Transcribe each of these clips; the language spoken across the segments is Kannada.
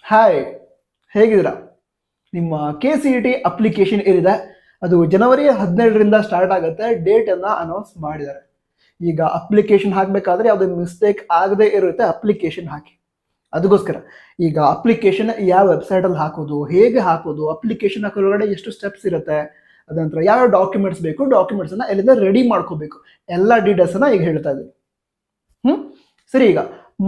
ಹಾಯ್, ಹೇಗಿದ್ದೀರಾ? ನಿಮ್ಮ KCET ಅಪ್ಲಿಕೇಶನ್ ಏನಿದೆ ಅದು ಜನವರಿ 17ರಿಂದ ಸ್ಟಾರ್ಟ್ ಆಗುತ್ತೆ. ಡೇಟನ್ನು ಅನೌನ್ಸ್ ಮಾಡಿದ್ದಾರೆ. ಈಗ ಅಪ್ಲಿಕೇಶನ್ ಹಾಕಬೇಕಾದ್ರೆ ಯಾವುದೇ ಮಿಸ್ಟೇಕ್ ಆಗದೆ ಇರುತ್ತೆ, ಅಪ್ಲಿಕೇಶನ್ ಹಾಕಿ. ಅದಕ್ಕೋಸ್ಕರ ಈಗ ಅಪ್ಲಿಕೇಶನ್ ಯಾವ ವೆಬ್ಸೈಟಲ್ಲಿ ಹಾಕೋದು, ಹೇಗೆ ಹಾಕೋದು, ಅಪ್ಲಿಕೇಶನ್ ಹಾಕೋದ್ರೊಳಗಡೆ ಎಷ್ಟು ಸ್ಟೆಪ್ಸ್ ಇರುತ್ತೆ, ಅದಂತರ ಯಾವ ಡಾಕ್ಯುಮೆಂಟ್ಸ್ ಬೇಕು, ಡಾಕ್ಯುಮೆಂಟ್ಸನ್ನು ಎಲ್ಲಿಂದ ರೆಡಿ ಮಾಡ್ಕೋಬೇಕು, ಎಲ್ಲ ಡೀಟೇಲ್ಸನ್ನು ಈಗ ಹೇಳ್ತಾ ಇದ್ದೀನಿ. ಸರಿ, ಈಗ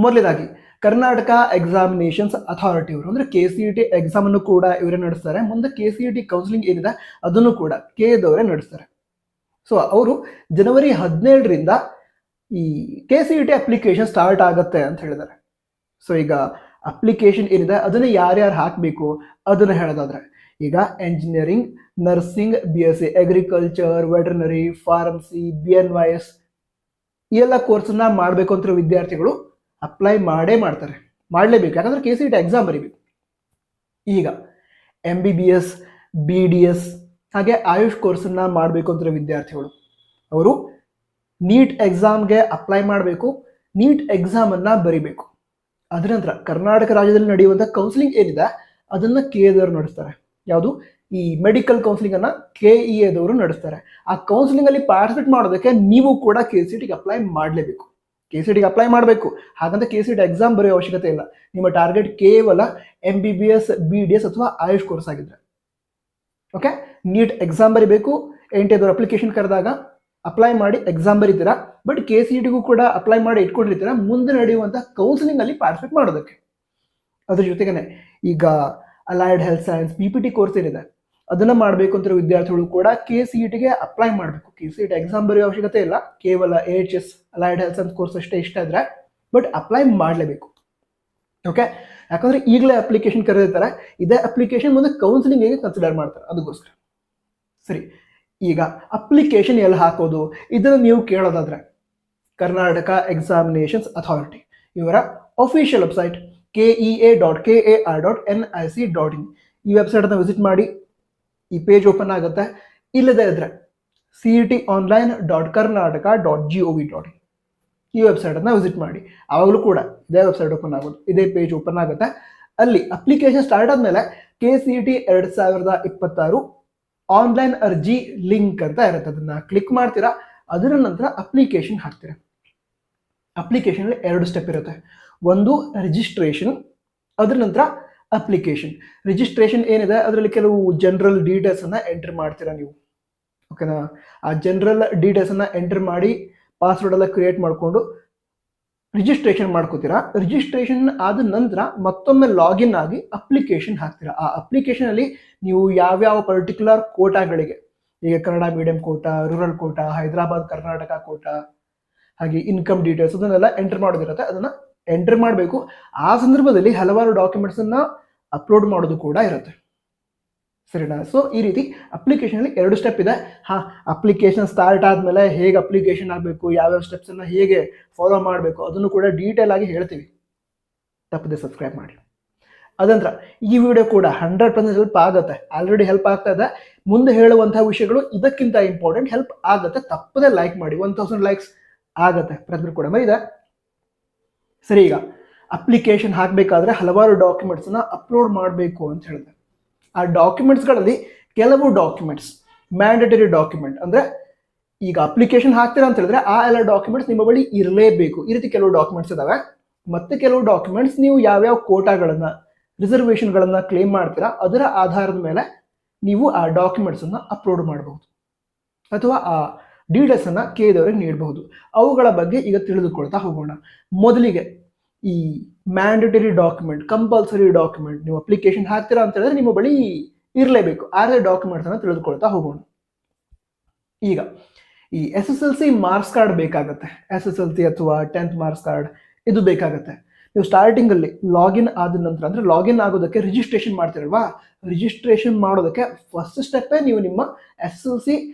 ಮೊದಲನೇದಾಗಿ ಕರ್ನಾಟಕ ಎಕ್ಸಾಮಿನೇಷನ್ಸ್ ಅಥಾರಿಟಿ ಅವರು ಅಂದರೆ KCET ಎಕ್ಸಾಮ್ ಅನ್ನು ಕೂಡ ಇವರೇ ನಡೆಸ್ತಾರೆ. ಮುಂದೆ KCET ಕೌನ್ಸಿಲಿಂಗ್ ಏನಿದೆ ಅದನ್ನು ಕೂಡ KEದವರೇ ನಡೆಸ್ತಾರೆ. ಸೊ ಅವರು ಜನವರಿ 17ರಿಂದ ಈ KCET ಅಪ್ಲಿಕೇಶನ್ ಸ್ಟಾರ್ಟ್ ಆಗುತ್ತೆ ಅಂತ ಹೇಳಿದ್ದಾರೆ. ಸೊ ಈಗ ಅಪ್ಲಿಕೇಶನ್ ಏನಿದೆ ಅದನ್ನು ಯಾರ್ಯಾರು ಹಾಕಬೇಕು ಅದನ್ನು ಹೇಳೋದಾದ್ರೆ, ಈಗ engineering, nursing, BSc agriculture, veterinary, pharmacy, BNYS ಈ ಎಲ್ಲ ಕೋರ್ಸನ್ನ ಮಾಡಬೇಕು ಅಂತಿರೋ ವಿದ್ಯಾರ್ಥಿಗಳು ಅಪ್ಲೈ ಮಾಡಲೇಬೇಕು. ಯಾಕಂದ್ರೆ KCET ಎಕ್ಸಾಮ್ ಬರೀಬೇಕು. ಈಗ MBBS, BDS ಹಾಗೆ ಆಯುಷ್ ಕೋರ್ಸನ್ನ ಮಾಡಬೇಕು ಅಂತಿರೋ ವಿದ್ಯಾರ್ಥಿಗಳು ಅವರು ನೀಟ್ ಎಕ್ಸಾಮ್ಗೆ ಅಪ್ಲೈ ಮಾಡಬೇಕು, ನೀಟ್ ಎಕ್ಸಾಮನ್ನು ಬರಿಬೇಕು. ಅದರ ನಂತರ ಕರ್ನಾಟಕ ರಾಜ್ಯದಲ್ಲಿ ನಡೆಯುವಂಥ ಕೌನ್ಸಿಲಿಂಗ್ ಏನಿದೆ ಅದನ್ನು KEದವರು ನಡೆಸ್ತಾರೆ. ಯಾವುದು ಈ ಮೆಡಿಕಲ್ ಕೌನ್ಸಿಲಿಂಗ್ ಅನ್ನ KEದವರು ನಡೆಸ್ತಾರೆ. ಆ ಕೌನ್ಸಿಲಿಂಗ್ ಅಲ್ಲಿ ಪಾರ್ಟಿಸಿಪೇಟ್ ಮಾಡೋದಕ್ಕೆ ನೀವು ಕೂಡ KCETಗೆ ಅಪ್ಲೈ ಮಾಡಲೇಬೇಕು. KCETಗೆ ಅಪ್ಲೈ ಮಾಡಬೇಕು. ಹಾಗಂತ KCET ಎಕ್ಸಾಮ್ ಬರೆಯೋ ಅವಶ್ಯಕತೆ ಇಲ್ಲ. ನಿಮ್ಮ ಟಾರ್ಗೆಟ್ ಕೇವಲ MBBS, BDS ಅಥವಾ ಆಯುಷ್ ಕೋರ್ಸ್ ಆಗಿದ್ರೆ ಓಕೆ. ನೀಟ್ ಎಕ್ಸಾಮ್ ಬರೀಬೇಕು. NTA ಅಪ್ಲಿಕೇಶನ್ ಕರೆದಾಗ ಅಪ್ಲೈ ಮಾಡಿ ಎಕ್ಸಾಮ್ ಬರೀತೀರಾ. ಬಟ್ KCETಗೂ ಕೂಡ ಅಪ್ಲೈ ಮಾಡಿ ಇಟ್ಕೊಂಡಿರ್ತೀರಾ ಮುಂದೆ ನಡೆಯುವಂಥ ಕೌನ್ಸಿಲಿಂಗ್ ಅಲ್ಲಿ ಪಾರ್ಟಿಸಿಪೇಟ್ ಮಾಡೋದಕ್ಕೆ. ಅದ್ರ ಜೊತೆಗೇನೆ ಈಗ allied health science PPT course ಏನಿದೆ ಅದನ್ನ ಮಾಡಬೇಕು ಅಂತಿರೋ ವಿದ್ಯಾರ್ಥಿಗಳು ಕೂಡ KCETಗೆ ಅಪ್ಲೈ ಮಾಡಬೇಕು. KCET ಎಕ್ಸಾಮ್ ಬರೆಯೋ ಅವಶ್ಯಕತೆ ಇಲ್ಲ. ಕೇವಲ AHS allied health science course ಅಷ್ಟೇ ಇಷ್ಟ ಇದ್ರೆ ಬಟ್ ಅಪ್ಲೈ ಮಾಡಲೇಬೇಕು. ಓಕೆ, ಯಾಕಂದ್ರೆ ಈಗಲೇ ಅಪ್ಲಿಕೇಶನ್ ಕರೆದಿರ್ತಾರೆ. ಇದೇ ಅಪ್ಲಿಕೇಶನ್ ಮುಂದೆ ಕೌನ್ಸಿಲಿಂಗಿಗೆ ಕನ್ಸಿಡರ್ ಮಾಡ್ತಾರೆ. ಅದಕ್ಕೋಸ್ಕರ ಸರಿ, ಈಗ ಅಪ್ಲಿಕೇಶನ್ ಎಲ್ಲಿ ಹಾಕೋದು ಇದನ್ನು ನೀವು ಕೇಳೋದಾದ್ರೆ ಕರ್ನಾಟಕ ಎಕ್ಸಾಮಿನೇಷನ್ಸ್ ಅಥಾರಿಟಿ ಇವರ ಅಫಿಷಿಯಲ್ ವೆಬ್ಸೈಟ್ kea.kar.nic.in ಈ ವೆಬ್ಸೈಟನ್ನು ವಿಸಿಟ್ ಮಾಡಿ. ಈ ಪೇಜ್ ಓಪನ್ ಆಗುತ್ತೆ. ಇಲ್ಲದೇ ಇದ್ರೆ cetonline.karnataka.gov.in ಈ ವೆಬ್ಸೈಟನ್ನು ವಿಸಿಟ್ ಮಾಡಿ. ಆವಾಗಲೂ ಕೂಡ ಇದೇ ವೆಬ್ಸೈಟ್ ಓಪನ್ ಆಗೋದು, ಇದೇ ಪೇಜ್ ಓಪನ್ ಆಗುತ್ತೆ. ಅಲ್ಲಿ ಅಪ್ಲಿಕೇಶನ್ ಸ್ಟಾರ್ಟ್ ಆದಮೇಲೆ KCET 2026 ಆನ್ಲೈನ್ ಅರ್ಜಿ ಲಿಂಕ್ ಅಂತ ಇರುತ್ತೆ. ಅದನ್ನ ಕ್ಲಿಕ್ ಮಾಡ್ತೀರಾ. ಅದರ ನಂತರ ಅಪ್ಲಿಕೇಶನ್ ಹಾಕ್ತೀರಾ. ಅಪ್ಲಿಕೇಶನ್ ಅಲ್ಲಿ 2 ಸ್ಟೆಪ್ ಇರುತ್ತೆ. ಒಂದು ರಿಜಿಸ್ಟ್ರೇಷನ್, ಅದರ ನಂತರ ಅಪ್ಲಿಕೇಶನ್. ರಿಜಿಸ್ಟ್ರೇಷನ್ ಏನಿದೆ ಅದರಲ್ಲಿ ಕೆಲವು ಜನರಲ್ ಡೀಟೇಲ್ಸ್ ಅನ್ನ ಎಂಟರ್ ಮಾಡ್ತೀರಾ ನೀವು. ಓಕೆನಾ? ಆ ಜನರಲ್ ಡೀಟೇಲ್ಸ್ ಅನ್ನ ಎಂಟರ್ ಮಾಡಿ ಪಾಸ್ವರ್ಡ್ ಎಲ್ಲ ಕ್ರಿಯೇಟ್ ಮಾಡಿಕೊಂಡು ರಿಜಿಸ್ಟ್ರೇಷನ್ ಮಾಡ್ಕೋತೀರಾ. ರಿಜಿಸ್ಟ್ರೇಷನ್ ಆದ ನಂತರ ಮತ್ತೊಮ್ಮೆ ಲಾಗಿನ್ ಆಗಿ ಅಪ್ಲಿಕೇಶನ್ ಹಾಕ್ತೀರಾ. ಆ ಅಪ್ಲಿಕೇಶನ್ ಅಲ್ಲಿ ನೀವು ಯಾವ್ಯಾವ ಪರ್ಟಿಕ್ಯುಲರ್ ಕೋಟಾಗಳಿಗೆ, ಈಗ ಕನ್ನಡ ಮೀಡಿಯಂ ಕೋಟಾ, ರೂರಲ್ ಕೋಟಾ, ಹೈದರಾಬಾದ್ ಕರ್ನಾಟಕ ಕೋಟಾ, ಹಾಗೆ ಇನ್ಕಮ್ ಡೀಟೇಲ್ಸ್ ಅದನ್ನೆಲ್ಲ ಎಂಟರ್ ಮಾಡೋದಿರುತ್ತೆ. ಅದನ್ನ ಎಂಟರ್ ಮಾಡಬೇಕು. ಆ ಸಂದರ್ಭದಲ್ಲಿ ಹಲವಾರು ಡಾಕ್ಯುಮೆಂಟ್ಸ್ ಅನ್ನ ಅಪ್ಲೋಡ್ ಮಾಡೋದು ಕೂಡ ಇರುತ್ತೆ. ಸರಿನಾ? ಸೊ ಈ ರೀತಿ ಅಪ್ಲಿಕೇಶನ್ ಅಲ್ಲಿ 2 ಸ್ಟೆಪ್ ಇದೆ. ಅಪ್ಲಿಕೇಶನ್ ಸ್ಟಾರ್ಟ್ ಆದ್ಮೇಲೆ ಹೇಗೆ ಅಪ್ಲಿಕೇಶನ್ ಆಗಬೇಕು, ಯಾವ್ಯಾವ ಸ್ಟೆಪ್ಸ್ ಅನ್ನ ಹೇಗೆ ಫಾಲೋ ಮಾಡಬೇಕು ಅದನ್ನು ಕೂಡ ಡೀಟೇಲ್ ಆಗಿ ಹೇಳ್ತೀವಿ. ತಪ್ಪದೆ ಸಬ್ಸ್ಕ್ರೈಬ್ ಮಾಡಿ. ಅದಂತರ ಈ ವಿಡಿಯೋ ಕೂಡ 100% ಹೆಲ್ಪ್ ಆಗುತ್ತೆ. ಆಲ್ರೆಡಿ ಹೆಲ್ಪ್ ಆಗ್ತಾ ಇದೆ. ಮುಂದೆ ಹೇಳುವಂತಹ ವಿಷಯಗಳು ಇದಕ್ಕಿಂತ ಇಂಪಾರ್ಟೆಂಟ್, ಹೆಲ್ಪ್ ಆಗುತ್ತೆ. ತಪ್ಪದೆ ಲೈಕ್ ಮಾಡಿ. 1000 ಲೈಕ್ಸ್ ಆಗುತ್ತೆ ಪ್ರತಿಯೊಬ್ಬರು ಕೂಡ ಇದೆ. ಸರಿ, ಈಗ ಅಪ್ಲಿಕೇಶನ್ ಹಾಕಬೇಕಾದ್ರೆ ಹಲವಾರು ಡಾಕ್ಯುಮೆಂಟ್ಸನ್ನ ಅಪ್ಲೋಡ್ ಮಾಡಬೇಕು ಅಂತ ಹೇಳಿದೆ. ಆ ಡಾಕ್ಯುಮೆಂಟ್ಸ್ಗಳಲ್ಲಿ ಕೆಲವು ಡಾಕ್ಯುಮೆಂಟ್ಸ್ ಮ್ಯಾಂಡೇಟರಿ ಡಾಕ್ಯುಮೆಂಟ್, ಅಂದರೆ ಈಗ ಅಪ್ಲಿಕೇಶನ್ ಹಾಕ್ತೀರಾ ಅಂತ ಹೇಳಿದ್ರೆ ಆ ಎಲ್ಲ ಡಾಕ್ಯುಮೆಂಟ್ಸ್ ನಿಮ್ಮ ಬಳಿ ಇರಲೇಬೇಕು. ಈ ರೀತಿ ಕೆಲವು ಡಾಕ್ಯುಮೆಂಟ್ಸ್ ಇದಾವೆ. ಮತ್ತೆ ಕೆಲವು ಡಾಕ್ಯುಮೆಂಟ್ಸ್ ನೀವು ಯಾವ್ಯಾವ ಕೋಟಾಗಳನ್ನು, ರಿಸರ್ವೇಷನ್ಗಳನ್ನು ಕ್ಲೇಮ್ ಮಾಡ್ತೀರಾ ಅದರ ಆಧಾರದ ಮೇಲೆ ನೀವು ಆ ಡಾಕ್ಯುಮೆಂಟ್ಸನ್ನು ಅಪ್ಲೋಡ್ ಮಾಡಬಹುದು ಅಥವಾ ಆ ಡೀಟೇಲ್ಸನ್ನು KEದವರಿಗೆ ನೀಡಬಹುದು. ಅವುಗಳ ಬಗ್ಗೆ ಈಗ ತಿಳಿದುಕೊಳ್ತಾ ಹೋಗೋಣ. ಮೊದಲಿಗೆ ಈ ಮ್ಯಾಂಡೇಟರಿ ಡಾಕ್ಯುಮೆಂಟ್, ಕಂಪಲ್ಸರಿ ಡಾಕ್ಯುಮೆಂಟ್, ನೀವು ಅಪ್ಲಿಕೇಶನ್ ಹಾಕ್ತೀರಾ ಅಂತ ಹೇಳಿದ್ರೆ ನಿಮ್ಮ ಬಳಿ ಇರಲೇಬೇಕು. ಆ ಡಾಕ್ಯುಮೆಂಟ್ಸ್ ಅನ್ನು ತಿಳಿದುಕೊಳ್ತಾ ಹೋಗೋಣ. ಈಗ ಈ SSLC ಮಾರ್ಕ್ಸ್ ಕಾರ್ಡ್ ಬೇಕಾಗುತ್ತೆ. SSLC ಅಥವಾ 10th ಮಾರ್ಕ್ಸ್ ಕಾರ್ಡ್ ಇದು ಬೇಕಾಗುತ್ತೆ. ನೀವು ಸ್ಟಾರ್ಟಿಂಗ್ ಅಲ್ಲಿ ಲಾಗಿನ್ ಆದ ನಂತರ, ಅಂದ್ರೆ ಲಾಗಿನ್ ಆಗೋದಕ್ಕೆ ರಿಜಿಸ್ಟ್ರೇಷನ್ ಮಾಡ್ತೀರಲ್ವಾ, ರಿಜಿಸ್ಟ್ರೇಷನ್ ಮಾಡೋದಕ್ಕೆ ಫಸ್ಟ್ ಸ್ಟೆಪ್ಪೇ ನೀವು ನಿಮ್ಮ SSLC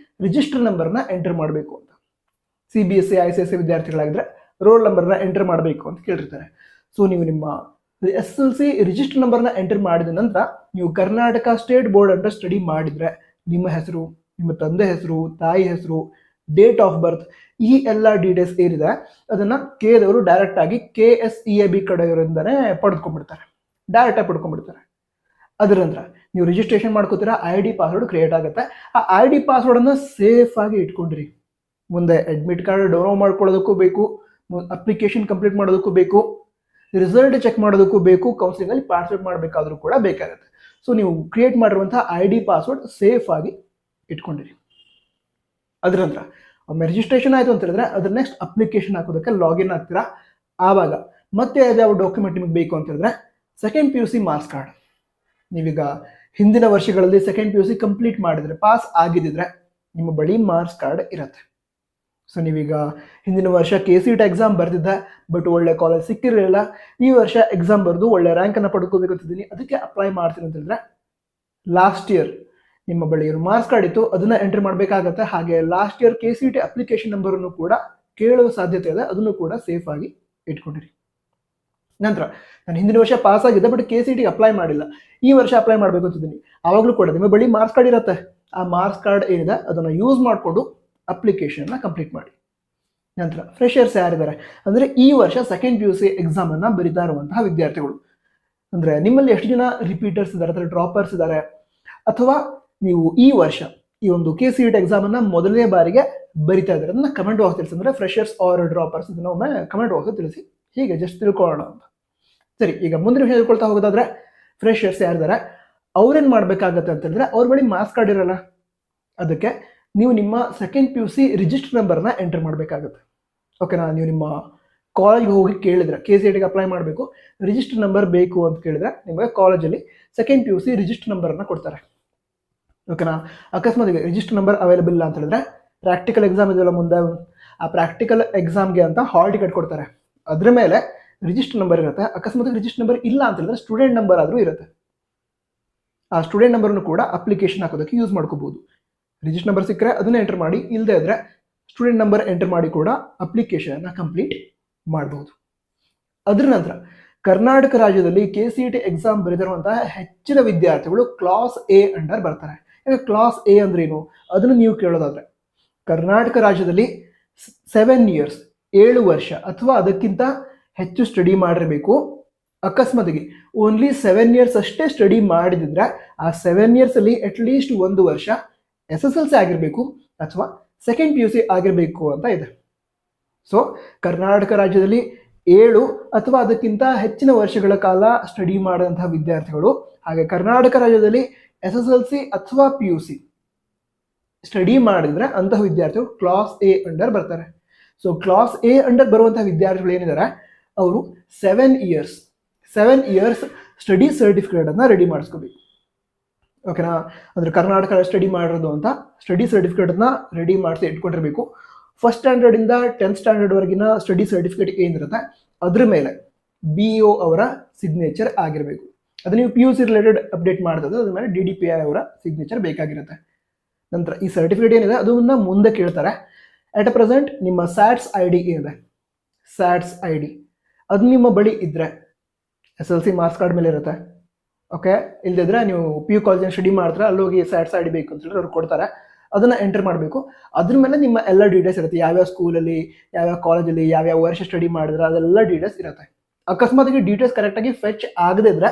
ರಿಜಿಸ್ಟರ್ ನಂಬರ್ನ ಎಂಟರ್ ಮಾಡಬೇಕು ಅಂತ. CBSE ICSE ವಿದ್ಯಾರ್ಥಿಗಳಾಗಿದ್ರೆ ರೋಲ್ ನಂಬರ್ನ ಎಂಟರ್ ಮಾಡಬೇಕು ಅಂತ ಕೇಳಿರ್ತಾರೆ. ಸೊ ನೀವು ನಿಮ್ಮ SSLC ರಿಜಿಸ್ಟರ್ ನಂಬರ್ನ ಎಂಟರ್ ಮಾಡಿದ ನಂತರ ನೀವು Karnataka state board under study ಮಾಡಿದ್ರೆ ನಿಮ್ಮ ಹೆಸರು, ನಿಮ್ಮ ತಂದೆ ಹೆಸರು, ತಾಯಿ ಹೆಸರು, ಡೇಟ್ ಆಫ್ ಬರ್ತ್, ಈ ಎಲ್ಲ ಡೀಟೇಲ್ಸ್ ಏನಿದೆ ಅದನ್ನ KEದವರು ಡೈರೆಕ್ಟ್ ಆಗಿ KSEAB ಕಡೆಯವರಿಂದನೇ ಪಡೆದುಕೊಂಡ್ಬಿಡ್ತಾರೆ. ಡೈರೆಕ್ಟಾಗಿ ಪಡ್ಕೊಂಡ್ಬಿಡ್ತಾರೆ. ಅದರ ನಂತರ ನೀವು ರಿಜಿಸ್ಟ್ರೇಷನ್ ಮಾಡ್ಕೋತೀರಾ, ID ಪಾಸ್ವರ್ಡ್ ಕ್ರಿಯೇಟ್ ಆಗುತ್ತೆ. ಆ ID ಪಾಸ್ವರ್ಡನ್ನು ಸೇಫ್ ಆಗಿ ಇಟ್ಕೊಂಡಿರಿ. ಮುಂದೆ ಅಡ್ಮಿಟ್ ಕಾರ್ಡ್ ಡೌನ್ಲೋಡ್ ಮಾಡ್ಕೊಳ್ಳೋದಕ್ಕೂ ಬೇಕು, ಅಪ್ಲಿಕೇಶನ್ ಕಂಪ್ಲೀಟ್ ಮಾಡೋದಕ್ಕೂ ಬೇಕು, ರಿಸಲ್ಟ್ ಚೆಕ್ ಮಾಡೋದಕ್ಕೂ ಬೇಕು, ಕೌನ್ಸಿಲಿಂಗಲ್ಲಿ ಪಾರ್ಟಿಸಿಪೇಟ್ ಮಾಡಬೇಕಾದ್ರೂ ಕೂಡ ಬೇಕಾಗುತ್ತೆ. ಸೊ ನೀವು ಕ್ರಿಯೇಟ್ ಮಾಡಿರುವಂಥ ID ಪಾಸ್ವರ್ಡ್ ಸೇಫ್ ಆಗಿ ಇಟ್ಕೊಂಡಿರಿ. ಅದರ ನಂತರ ಒಮ್ಮೆ ರಿಜಿಸ್ಟ್ರೇಷನ್ ಆಯಿತು ಅಂತ ಹೇಳಿದ್ರೆ ಅದ್ರ ನೆಕ್ಸ್ಟ್ ಅಪ್ಲಿಕೇಶನ್ ಹಾಕೋದಕ್ಕೆ ಲಾಗಿನ್ ಆಗ್ತೀರಾ. ಆವಾಗ ಮತ್ತೆ ಯಾವ ಡಾಕ್ಯುಮೆಂಟ್ ನಿಮಗೆ ಬೇಕು ಅಂತ ಹೇಳಿದ್ರೆ ಸೆಕೆಂಡ್ PUC ಮಾರ್ಕ್ಸ್ ಕಾರ್ಡ್. ನೀವೀಗ ಹಿಂದಿನ ವರ್ಷಗಳಲ್ಲಿ ಸೆಕೆಂಡ್ PUC ಕಂಪ್ಲೀಟ್ ಮಾಡಿದ್ರೆ, ಪಾಸ್ ಆಗಿದ್ದಿದ್ರೆ ನಿಮ್ಮ ಬಳಿ ಮಾರ್ಕ್ಸ್ ಕಾರ್ಡ್ ಇರುತ್ತೆ. ಸೊ ನೀವೀಗ ಹಿಂದಿನ ವರ್ಷ KCET ಎಕ್ಸಾಮ್ ಬರೆದಿದ್ದೆ, ಬಟ್ ಒಳ್ಳೆ ಕಾಲೇಜ್ ಸಿಕ್ಕಿರಲಿಲ್ಲ, ಈ ವರ್ಷ ಎಕ್ಸಾಮ್ ಬರೆದು ಒಳ್ಳೆ ರ್ಯಾಂಕನ್ನು ಪಡ್ಕೋಬೇಕು ಅಂತಿದ್ದೀನಿ, ಅದಕ್ಕೆ ಅಪ್ಲೈ ಮಾಡ್ತೀನಿ ಅಂತ ಹೇಳಿದ್ರೆ ಲಾಸ್ಟ್ ಇಯರ್ ನಿಮ್ಮ ಬಳಿ ಏನು ಮಾರ್ಕ್ಸ್ ಕಾರ್ಡ್ ಇತ್ತು ಅದನ್ನು ಎಂಟ್ರಿ ಮಾಡಬೇಕಾಗತ್ತೆ. ಹಾಗೆ ಲಾಸ್ಟ್ ಇಯರ್ KCET ಅಪ್ಲಿಕೇಶನ್ ನಂಬರನ್ನು ಕೂಡ ಕೇಳುವ ಸಾಧ್ಯತೆ ಇದೆ, ಅದನ್ನು ಕೂಡ ಸೇಫ್ ಆಗಿ ಇಟ್ಕೊಂಡಿರಿ. ನಂತರ ನಾನು ಹಿಂದಿನ ವರ್ಷ ಪಾಸ್ ಆಗಿದ್ದೆ ಬಟ್ KCET ಅಪ್ಲೈ ಮಾಡಿಲ್ಲ, ಈ ವರ್ಷ ಅಪ್ಲೈ ಮಾಡಬೇಕು ಅಂತಿದ್ದೀನಿ, ಆವಾಗಲೂ ಕೂಡ ನಿಮ್ಮ ಬಳಿ ಮಾರ್ಕ್ಸ್ ಕಾರ್ಡ್ ಇರುತ್ತೆ. ಆ ಮಾರ್ಕ್ಸ್ ಕಾರ್ಡ್ ಏನಿದೆ ಅದನ್ನು ಯೂಸ್ ಮಾಡಿಕೊಂಡು ಅಪ್ಲಿಕೇಶನ್ನ ಕಂಪ್ಲೀಟ್ ಮಾಡಿ. ನಂತರ ಫ್ರೆಷರ್ಸ್ ಯಾರಿದ್ದಾರೆ ಅಂದರೆ ಈ ವರ್ಷ ಸೆಕೆಂಡ್ PUC ಎಕ್ಸಾಮನ್ನು ಬರಿತಾ ಇರುವಂತಹ ವಿದ್ಯಾರ್ಥಿಗಳು. ಅಂದರೆ ನಿಮ್ಮಲ್ಲಿ ಎಷ್ಟು ಜನ ರಿಪೀಟರ್ಸ್ ಇದ್ದಾರೆ ಅಥವಾ ಡ್ರಾಪರ್ಸ್ ಇದ್ದಾರೆ, ಅಥವಾ ನೀವು ಈ ವರ್ಷ ಈ ಒಂದು KCET ಎಕ್ಸಾಮನ್ನು ಮೊದಲನೇ ಬಾರಿಗೆ ಬರಿತಾ ಇದ್ದಾರೆ, ಅದನ್ನು ಕಮೆಂಟ್ ಬಾಕ್ಸ್ ತಿಳಿಸಿ. ಅಂದರೆ ಫ್ರೆಷರ್ಸ್ ಆರ್ ಡ್ರಾಪರ್ಸ್ ಇದನ್ನು ಒಮ್ಮೆ ಕಮೆಂಟ್ ಬಾಕ್ಸ್ ತಿಳಿಸಿ, ಹೀಗೆ ಜಸ್ಟ್ ತಿಳ್ಕೊಳ್ಳೋಣ ಅಂತ. ಸರಿ, ಈಗ ಮುಂದಿನ ವಿಷಯ ಹೇಳ್ಕೊಳ್ತಾ ಹೋಗೋದಾದ್ರೆ ಫ್ರೆಷರ್ಸ್ ಯಾರಿದ್ದಾರೆ ಅವ್ರೇನು ಮಾಡಬೇಕಾಗತ್ತೆ ಅಂತ ಹೇಳಿದ್ರೆ ಅವ್ರ ಬಳಿ ಮಾರ್ಕ್ಸ್ ಕಾರ್ಡ್ ಇರಲ್ಲ, ಅದಕ್ಕೆ ನೀವು ನಿಮ್ಮ ಸೆಕೆಂಡ್ PUC ರಿಜಿಸ್ಟರ್ ನಂಬರ್ನ ಎಂಟರ್ ಮಾಡಬೇಕಾಗುತ್ತೆ. ಓಕೆನಾ? ನೀವು ನಿಮ್ಮ ಕಾಲೇಜ್ಗೆ ಹೋಗಿ ಕೇಳಿದ್ರೆ KCETಗೆ ಅಪ್ಲೈ ಮಾಡಬೇಕು, ರಿಜಿಸ್ಟರ್ ನಂಬರ್ ಬೇಕು ಅಂತ ಕೇಳಿದ್ರೆ ನಿಮಗೆ ಕಾಲೇಜಲ್ಲಿ ಸೆಕೆಂಡ್ PUC ರಿಜಿಸ್ಟರ್ ನಂಬರನ್ನು ಕೊಡ್ತಾರೆ. ಓಕೆನಾ? ಅಕಸ್ಮಾತ್ ರಿಜಿಸ್ಟರ್ ನಂಬರ್ ಅವೈಲೇಬಲ್ ಇಲ್ಲ ಅಂತ ಹೇಳಿದ್ರೆ ಪ್ರಾಕ್ಟಿಕಲ್ ಎಕ್ಸಾಮ್ ಇದೆಯಲ್ಲ ಮುಂದೆ, ಆ ಪ್ರಾಕ್ಟಿಕಲ್ ಎಕ್ಸಾಮ್ಗೆ ಅಂತ ಹಾಲ್ ಟಿಕೆಟ್ ಕೊಡ್ತಾರೆ, ಅದ್ರ ಮೇಲೆ ರಿಜಿಸ್ಟರ್ ನಂಬರ್ ಇರುತ್ತೆ. ಅಕಸ್ಮಾತ್ ರಿಜಿಸ್ಟರ್ ನಂಬರ್ ಇಲ್ಲ ಅಂತ ಹೇಳಿದ್ರೆ ಸ್ಟೂಡೆಂಟ್ ನಂಬರ್ ಆದರೂ ಇರುತ್ತೆ. ಆ ಸ್ಟೂಡೆಂಟ್ ನಂಬರನ್ನು ಕೂಡ ಅಪ್ಲಿಕೇಶನ್ ಹಾಕೋದಕ್ಕೆ ಯೂಸ್ ಮಾಡ್ಕೋಬಹುದು. ರಿಜಿಸ್ಟರ್ ನಂಬರ್ ಸಿಕ್ಕರೆ ಅದನ್ನ ಎಂಟರ್ ಮಾಡಿ, ಇಲ್ಲದೆ ಇದ್ರೆ ಸ್ಟೂಡೆಂಟ್ ನಂಬರ್ ಎಂಟರ್ ಮಾಡಿ ಕೂಡ ಅಪ್ಲಿಕೇಶನ್ನ ಕಂಪ್ಲೀಟ್ ಮಾಡಬಹುದು. ಅದರ ನಂತರ ಕರ್ನಾಟಕ ರಾಜ್ಯದಲ್ಲಿ KCET ಎಕ್ಸಾಮ್ ಬರೆದಿರುವಂತಹ ಹೆಚ್ಚಿನ ವಿದ್ಯಾರ್ಥಿಗಳು ಕ್ಲಾಸ್ A ಅಂಡರ್ ಬರ್ತಾರೆ. ಈಗ ಕ್ಲಾಸ್ A ಅಂದ್ರೇನು ಅದನ್ನು ನೀವು ಕೇಳೋದಾದ್ರೆ, ಕರ್ನಾಟಕ ರಾಜ್ಯದಲ್ಲಿ 7 ಇಯರ್ಸ್ 7 ವರ್ಷ ಅಥವಾ ಅದಕ್ಕಿಂತ ಹೆಚ್ಚು ಸ್ಟಡಿ ಮಾಡಿರಬೇಕು. ಅಕಸ್ಮಾತ್ಗೆ ಓನ್ಲಿ 7 ಇಯರ್ಸ್ ಅಷ್ಟೇ ಸ್ಟಡಿ ಮಾಡಿದ್ರೆ ಆ 7 ಇಯರ್ಸ್ ಅಲ್ಲಿ ಅಟ್ಲೀಸ್ಟ್ 1 ವರ್ಷ SSLC ಆಗಿರಬೇಕು ಅಥವಾ ಸೆಕೆಂಡ್ PUC ಆಗಿರಬೇಕು ಅಂತ ಇದೆ. ಸೊ ಕರ್ನಾಟಕ ರಾಜ್ಯದಲ್ಲಿ 7 ಅಥವಾ ಅದಕ್ಕಿಂತ ಹೆಚ್ಚಿನ ವರ್ಷಗಳ ಕಾಲ ಸ್ಟಡಿ ಮಾಡಿದಂತಹ ವಿದ್ಯಾರ್ಥಿಗಳು, ಹಾಗೆ ಕರ್ನಾಟಕ ರಾಜ್ಯದಲ್ಲಿ SSLC ಅಥವಾ PUC ಸ್ಟಡಿ ಮಾಡಿದ್ರೆ ಅಂತಹ ವಿದ್ಯಾರ್ಥಿಗಳು ಕ್ಲಾಸ್ A ಅಂಡರ್ ಬರ್ತಾರೆ. ಸೊ ಕ್ಲಾಸ್ A ಅಂಡರ್ ಬರುವಂತಹ ವಿದ್ಯಾರ್ಥಿಗಳು ಏನಿದ್ದಾರೆ ಅವರು 7 ಇಯರ್ಸ್ ಸ್ಟಡಿ ಸರ್ಟಿಫಿಕೇಟನ್ನು ರೆಡಿ ಮಾಡಿಸ್ಕೋಬೇಕು. ಓಕೆನಾ? ಅಂದರೆ ಕರ್ನಾಟಕ ಸ್ಟಡಿ ಮಾಡಿರೋದು ಅಂತ ಸ್ಟಡಿ ಸರ್ಟಿಫಿಕೇಟನ್ನು ರೆಡಿ ಮಾಡಿಸಿ ಇಟ್ಕೊಂಡಿರಬೇಕು. ಫಸ್ಟ್ ಸ್ಟ್ಯಾಂಡರ್ಡಿಂದ 10th ಸ್ಟ್ಯಾಂಡರ್ಡ್ವರೆಗಿನ ಸ್ಟಡಿ ಸರ್ಟಿಫಿಕೇಟ್ ಏನಿರುತ್ತೆ ಅದ್ರ ಮೇಲೆ BEO ಅವರ ಸಿಗ್ನೇಚರ್ ಆಗಿರಬೇಕು. ಅದು ನೀವು PUC ರಿಲೇಟೆಡ್ ಅಪ್ಡೇಟ್ ಮಾಡಿದ್ರೆ ಅದ್ರ ಮೇಲೆ DDPI ಅವರ ಸಿಗ್ನೇಚರ್ ಬೇಕಾಗಿರುತ್ತೆ. ನಂತರ ಈ ಸರ್ಟಿಫಿಕೇಟ್ ಏನಿದೆ ಅದನ್ನ ಮುಂದೆ ಕೇಳ್ತಾರೆ. ಅಟ್ ಅ ಪ್ರೆಸೆಂಟ್ ನಿಮ್ಮ SATS ID ಏನಿದೆ, SATS ID ಅದು ನಿಮ್ಮ ಬಳಿ ಇದ್ದರೆ SLC ಮಾರ್ಕ್ಸ್ ಕಾರ್ಡ್ ಮೇಲೆ ಇರುತ್ತೆ. ಓಕೆ, ಇಲ್ಲದಿದ್ರೆ ನೀವು PU ಕಾಲೇಜಲ್ಲಿ ಸ್ಟಡಿ ಮಾಡ್ತಾರೆ, ಅಲ್ಲಿ ಹೋಗಿ SATS ID ಬೇಕು ಅಂತ ಹೇಳಿ ಅವ್ರು ಕೊಡ್ತಾರೆ, ಅದನ್ನು ಎಂಟರ್ ಮಾಡಬೇಕು. ಅದ್ರ ಮೇಲೆ ನಿಮ್ಮ ಎಲ್ಲ ಡೀಟೇಲ್ಸ್ ಇರುತ್ತೆ, ಯಾವ್ಯಾವ ಸ್ಕೂಲಲ್ಲಿ, ಯಾವ್ಯಾವ ಕಾಲೇಜಲ್ಲಿ, ಯಾವ್ಯಾವ ವರ್ಷ ಸ್ಟಡಿ ಮಾಡಿದ್ರೆ ಅದೆಲ್ಲ ಡೀಟೇಲ್ಸ್ ಇರುತ್ತೆ. ಅಕಸ್ಮಾತ್ಗೆ ಡೀಟೇಲ್ಸ್ ಕರೆಕ್ಟಾಗಿ ಫೆಚ್ ಆಗದೇ ಇದ್ರೆ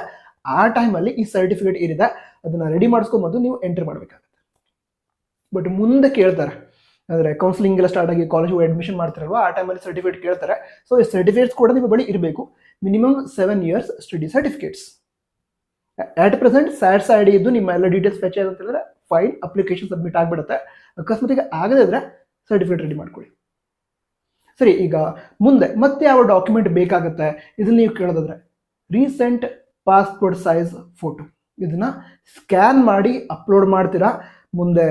ಆ ಟೈಮಲ್ಲಿ ಈ ಸರ್ಟಿಫಿಕೇಟ್ ಏನಿದೆ ಅದನ್ನು ರೆಡಿ ಮಾಡಿಸ್ಕೊಂಬಂದು ನೀವು ಎಂಟರ್ ಮಾಡಬೇಕಾಗುತ್ತೆ. ಬಟ್ ಮುಂದೆ ಕೇಳ್ತಾರೆ, ಅಂದರೆ ಕೌನ್ಸಿಲಿಂಗ್ ಎಲ್ಲ ಸ್ಟಾರ್ಟ್ ಆಗಿ ಕಾಲೇಜ್ ಅಡ್ಮಿಷನ್ ಮಾಡ್ತಾರಲ್ವ ಆ ಟೈಮಲ್ಲಿ ಸರ್ಟಿಫಿಕೇಟ್ ಕೇಳ್ತಾರೆ. ಸೊ ಈ ಸರ್ಟಿಫಿಕೇಟ್ಸ್ ಕೂಡ ನಿಮ್ಮ ಬಳಿ ಇರಬೇಕು. Minimum 7 years study certificates. At present SATS ID ಇದ್ದು ನಿಮ್ಮ ಎಲ್ಲ ಡೀಟೇಲ್ಸ್ ಫೆಚ್ ಆಗುತ್ತೆ ಅಂದರೆ ಫೈನ್, ಅಪ್ಲಿಕೇಶನ್ ಸಬ್ಮಿಟ್ ಆಗಿಬಿಡುತ್ತೆ. ಅಕಸ್ಮಾತ್ ಆಗದೇ ಇದ್ರೆ ಸರ್ಟಿಫಿಕೇಟ್ ರೆಡಿ ಮಾಡ್ಕೊಳ್ಳಿ. ಸರಿ, ಈಗ ಮುಂದೆ ಮತ್ತೆ ಯಾವ ಡಾಕ್ಯುಮೆಂಟ್ ಬೇಕಾಗುತ್ತೆ ಇದನ್ನ ನೀವು ಕೇಳೋದಾದ್ರೆ ರೀಸೆಂಟ್ ಪಾಸ್ಪೋರ್ಟ್ ಸೈಜ್ ಫೋಟೋ, ಇದನ್ನ ಸ್ಕ್ಯಾನ್ ಮಾಡಿ ಅಪ್ಲೋಡ್ ಮಾಡ್ತೀರಾ. ಮುಂದೆ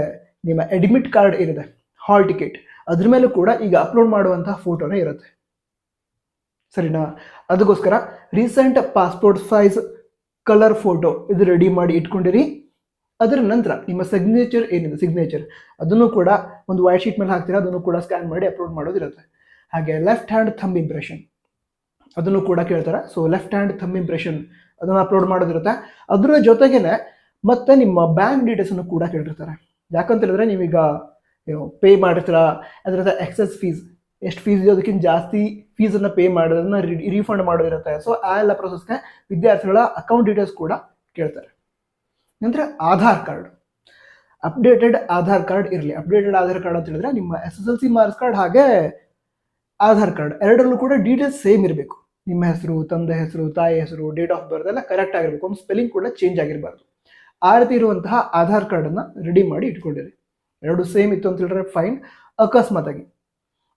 ನಿಮ್ಮ ಅಡ್ಮಿಟ್ ಕಾರ್ಡ್ ಏನಿದೆ, ಹಾಲ್ ಟಿಕೆಟ್, ಅದ್ರ ಮೇಲೂ ಕೂಡ ಈಗ ಅಪ್ಲೋಡ್ ಮಾಡುವಂತಹ ಫೋಟೋನೇ ಇರುತ್ತೆ. ಸರಿನಾ? ಅದಕ್ಕೋಸ್ಕರ recent passport size colour photo ಇದು ರೆಡಿ ಮಾಡಿ ಇಟ್ಕೊಂಡಿರಿ. ಅದರ ನಂತರ ನಿಮ್ಮ ಸಿಗ್ನೇಚರ್ ಏನಿದೆ, ಸಿಗ್ನೇಚರ್ ಅದನ್ನು ಕೂಡ ಒಂದು ವೈಟ್ ಶೀಟ್ ಮೇಲೆ ಹಾಕ್ತೀರಾ, ಅದನ್ನು ಕೂಡ ಸ್ಕ್ಯಾನ್ ಮಾಡಿ ಅಪ್ಲೋಡ್ ಮಾಡೋದಿರುತ್ತೆ. ಹಾಗೆ ಲೆಫ್ಟ್ ಹ್ಯಾಂಡ್ ಥಂಬ್ ಇಂಪ್ರೆಷನ್ ಅದನ್ನು ಕೂಡ ಕೇಳ್ತಾರೆ. So left hand thumb impression ಅದನ್ನು ಅಪ್ಲೋಡ್ ಮಾಡೋದಿರುತ್ತೆ. ಅದರ ಜೊತೆಗೇನೆ ಮತ್ತೆ ನಿಮ್ಮ ಬ್ಯಾಂಕ್ ಡೀಟೇಲ್ಸನ್ನು ಕೂಡ ಕೇಳಿರ್ತಾರೆ. ಯಾಕಂತ ಹೇಳಿದ್ರೆ ನೀವೀಗ ಪೇ ಮಾಡಿರ್ತೀರಾ, ಅದರ ಎಕ್ಸೆಸ್ ಫೀಸ್ ಎಷ್ಟು ಫೀಸ್ ಇದೆಯೋ ಅದಕ್ಕಿಂತ ಜಾಸ್ತಿ ಫೀಸನ್ನು ಪೇ ಮಾಡೋದನ್ನ ರೀಫಂಡ್ ಮಾಡೋದಿರುತ್ತೆ. ಸೊ ಆ ಎಲ್ಲ ಪ್ರೊಸೆಸ್ಗೆ ವಿದ್ಯಾರ್ಥಿಗಳ ಅಕೌಂಟ್ ಡೀಟೇಲ್ಸ್ ಕೂಡ ಕೇಳ್ತಾರೆ. ನಂತರ Aadhaar card, updated Aadhaar card ಇರಲಿ. ಅಪ್ಡೇಟೆಡ್ ಆಧಾರ್ ಕಾರ್ಡ್ ಅಂತ ಹೇಳಿದ್ರೆ ನಿಮ್ಮ SSLC ಮಾರ್ಕ್ಸ್ ಕಾರ್ಡ್ ಹಾಗೆ ಆಧಾರ್ ಕಾರ್ಡ್ ಎರಡರಲ್ಲೂ ಕೂಡ ಡೀಟೇಲ್ಸ್ ಸೇಮ್ ಇರಬೇಕು. ನಿಮ್ಮ ಹೆಸರು, ತಂದೆ ಹೆಸರು, ತಾಯಿ ಹೆಸರು, ಡೇಟ್ ಆಫ್ ಬರ್ತ್ ಎಲ್ಲ ಕರೆಕ್ಟ್ ಆಗಿರಬೇಕು. ಒಂದು ಸ್ಪೆಲ್ಲಿಂಗ್ ಕೂಡ ಚೇಂಜ್ ಆಗಿರಬಾರ್ದು. ಆ ರೀತಿ ಇರುವಂತಹ ಆಧಾರ್ ಕಾರ್ಡನ್ನು ರೆಡಿ ಮಾಡಿ ಇಟ್ಕೊಂಡಿರಿ. ಎರಡು ಸೇಮ್ ಇತ್ತು ಅಂತ ಹೇಳಿದ್ರೆ ಫೈನ್. ಅಕಸ್ಮಾತಾಗಿ